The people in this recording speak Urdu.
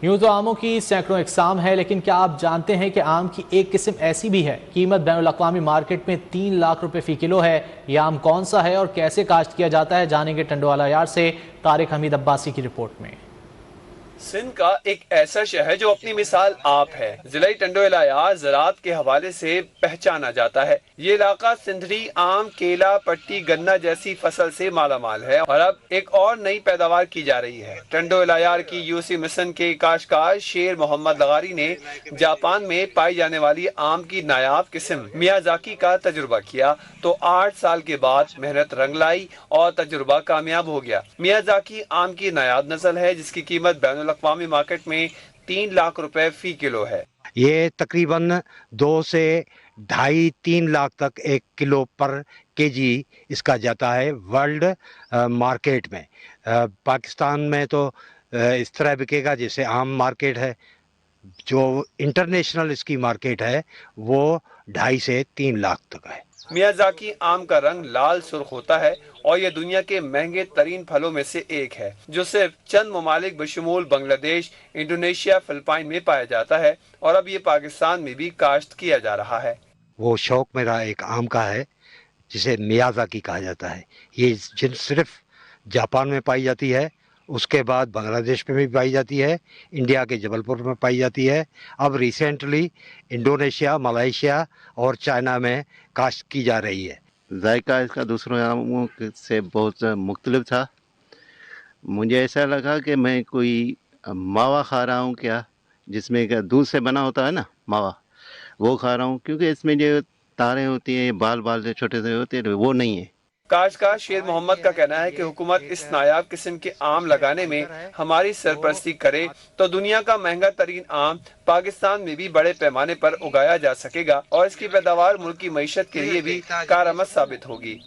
یوں تو آموں کی سینکڑوں اقسام ہے، لیکن کیا آپ جانتے ہیں کہ آم کی ایک قسم ایسی بھی ہے قیمت بین الاقوامی مارکیٹ میں 3 لاکھ روپے فی کلو ہے؟ یہ آم کون سا ہے اور کیسے کاشت کیا جاتا ہے، جانیں گے ٹنڈوالا یار سے طارق حمید عباسی کی رپورٹ میں۔ سندھ کا ایک ایسا شہر جو اپنی مثال آپ ہے۔ ضلع ٹنڈوالا یار زراعت کے حوالے سے پہچانا جاتا ہے۔ یہ علاقہ سندھری آم، کیلا، پٹی، گنا جیسی فصل سے مالا مال ہے اور اب ایک اور نئی پیداوار کی جا رہی ہے۔ ٹنڈوالا یار کی یوسی مشن کے کاشتکار شیر محمد لغاری نے جاپان میں پائی جانے والی آم کی نایاب قسم میازاکی کا تجربہ کیا تو 8 سال کے بعد محنت رنگ لائی اور تجربہ کامیاب ہو گیا۔ میازاکی آم کی نایاب نسل ہے جس کی قیمت بین الاقوامی مارکیٹ میں 3 لاکھ روپے فی کلو ہے۔ یہ تقریباً 2 سے 2.5-3 لاکھ تک 1 کلو پر کے جی اس کا جاتا ہے ورلڈ مارکیٹ میں۔ پاکستان میں تو اس طرح بکے گا جیسے عام مارکیٹ ہے، جو انٹرنیشنل اس کی مارکیٹ ہے وہ 2.5 سے 3 لاکھ تک ہے۔ میازاکی آم کا رنگ لال سرخ ہوتا ہے اور یہ دنیا کے مہنگے ترین پھلوں میں سے ایک ہے جو صرف چند ممالک بشمول بنگلہ دیش، انڈونیشیا، فلپائن میں پایا جاتا ہے اور اب یہ پاکستان میں بھی کاشت کیا جا رہا ہے۔ وہ شوق میرا ایک آم کا ہے جسے میازاکی کہا جاتا ہے۔ یہ جنس صرف جاپان میں پائی جاتی ہے، اس کے بعد بنگلہ دیش میں بھی پائی جاتی ہے، انڈیا کے جبل پور میں پائی جاتی ہے، اب ریسنٹلی انڈونیشیا، ملائیشیا اور چائنا میں کاشت کی جا رہی ہے۔ ذائقہ اس کا دوسروں آموں سے بہت مختلف تھا۔ مجھے ایسا لگا کہ میں کوئی ماوا کھا رہا ہوں کیا، جس میں دودھ سے بنا ہوتا ہے نا ماوا، وہ کھا رہا ہوں، کیونکہ اس میں جو تاریں ہوتی ہیں، بال جو چھوٹے سے ہوتے ہیں وہ نہیں ہیں۔ کاشتکار شیر محمد کا کہنا ہے کہ حکومت اس نایاب قسم کے آم لگانے میں ہماری سرپرستی کرے تو دنیا کا مہنگا ترین آم پاکستان میں بھی بڑے پیمانے پر اگایا جا سکے گا اور اس کی پیداوار ملک کی معیشت کے لیے بھی کارآمد ثابت ہوگی۔